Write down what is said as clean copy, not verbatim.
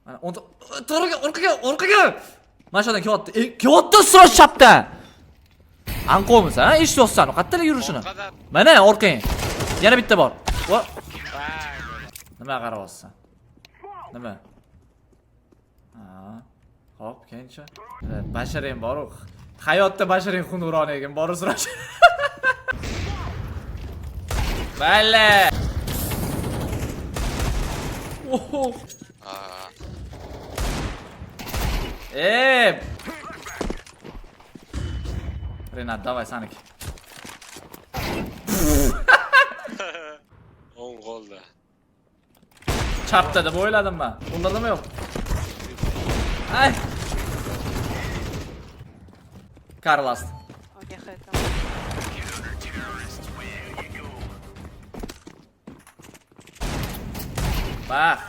Mana orqaga. Mana shu yerdan kelyapti. Kelyapti sira chapdan. Anqo'miz, ha? Eshityapsan, qayerdalar yurishini? Mana orqang. Yana bitta bor. Nima qarayapsan? Nima? Hop, kenchi. Basharing bor. Hayotda basharing xunurona ekan, bor surash. Bale. Oho. Renat, давай saniki. 10 golda. Çarptı deb o'yladim ben. Bundadimi yo'q? Ay. Carlos. Okey, hayır. Bak.